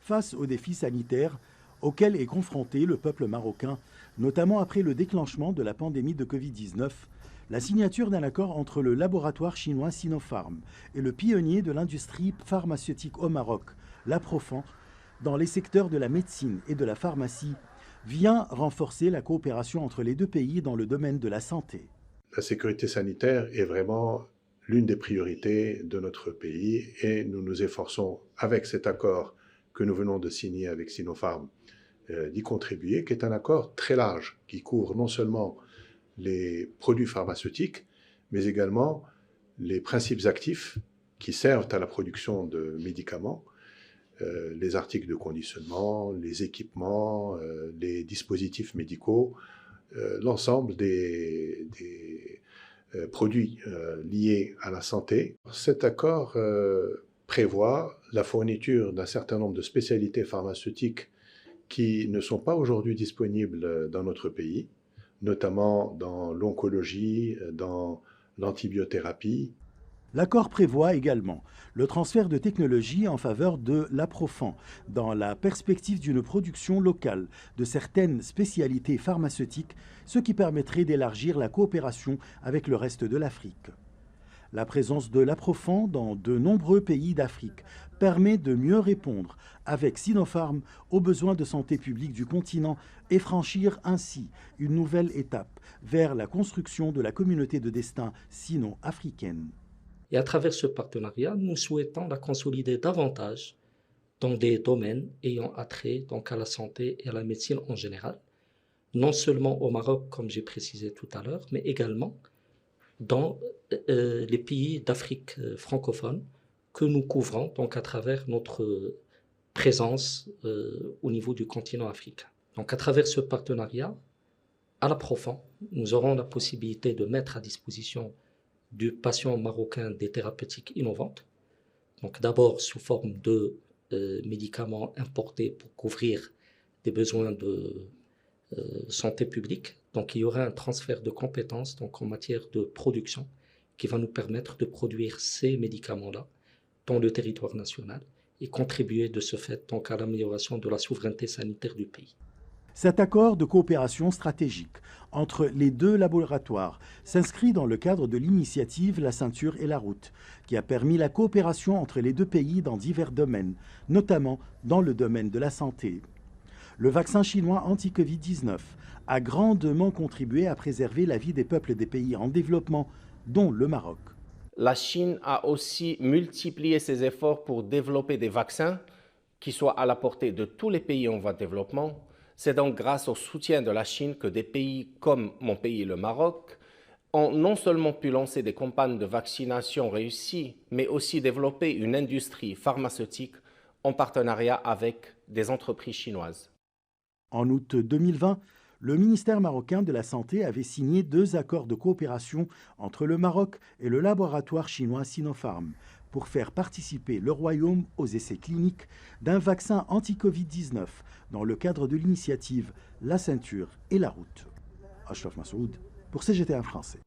face aux défis sanitaires auxquels est confronté le peuple marocain, notamment après le déclenchement de la pandémie de Covid-19, la signature d'un accord entre le laboratoire chinois Sinopharm et le pionnier de l'industrie pharmaceutique au Maroc, l'Aprofan, dans les secteurs de la médecine et de la pharmacie, vient renforcer la coopération entre les deux pays dans le domaine de la santé. La sécurité sanitaire est vraiment l'une des priorités de notre pays et nous nous efforçons, avec cet accord que nous venons de signer avec Sinopharm, d'y contribuer, qui est un accord très large, qui couvre non seulement les produits pharmaceutiques, mais également les principes actifs qui servent à la production de médicaments, les articles de conditionnement, les équipements, les dispositifs médicaux, l'ensemble des produits liés à la santé. Cet accord prévoit la fourniture d'un certain nombre de spécialités pharmaceutiques qui ne sont pas aujourd'hui disponibles dans notre pays, notamment dans l'oncologie, dans l'antibiothérapie. L'accord prévoit également le transfert de technologies en faveur de l'Aprofan, dans la perspective d'une production locale de certaines spécialités pharmaceutiques, ce qui permettrait d'élargir la coopération avec le reste de l'Afrique. La présence de l'Aprofan dans de nombreux pays d'Afrique permet de mieux répondre avec Sinopharm aux besoins de santé publique du continent et franchir ainsi une nouvelle étape vers la construction de la communauté de destin sino-africaine. Et à travers ce partenariat, nous souhaitons la consolider davantage dans des domaines ayant attrait donc à la santé et à la médecine en général, non seulement au Maroc, comme j'ai précisé tout à l'heure, mais également dans les pays d'Afrique francophone que nous couvrons donc à travers notre présence au niveau du continent africain. Donc à travers ce partenariat, à l'Aprofan, nous aurons la possibilité de mettre à disposition du patient marocain des thérapeutiques innovantes, donc d'abord sous forme de médicaments importés pour couvrir des besoins de santé publique. Donc il y aura un transfert de compétences donc, en matière de production qui va nous permettre de produire ces médicaments-là dans le territoire national et contribuer de ce fait donc, à l'amélioration de la souveraineté sanitaire du pays. Cet accord de coopération stratégique entre les deux laboratoires s'inscrit dans le cadre de l'initiative La ceinture et la route, qui a permis la coopération entre les deux pays dans divers domaines, notamment dans le domaine de la santé. Le vaccin chinois anti-Covid-19 a grandement contribué à préserver la vie des peuples des pays en développement, dont le Maroc. La Chine a aussi multiplié ses efforts pour développer des vaccins qui soient à la portée de tous les pays en voie de développement. C'est donc grâce au soutien de la Chine que des pays comme mon pays, le Maroc, ont non seulement pu lancer des campagnes de vaccination réussies, mais aussi développer une industrie pharmaceutique en partenariat avec des entreprises chinoises. En août 2020, le ministère marocain de la Santé avait signé 2 accords de coopération entre le Maroc et le laboratoire chinois Sinopharm pour faire participer le Royaume aux essais cliniques d'un vaccin anti-Covid-19 dans le cadre de l'initiative La ceinture et la route. Ashraf Massoud pour CGTN français.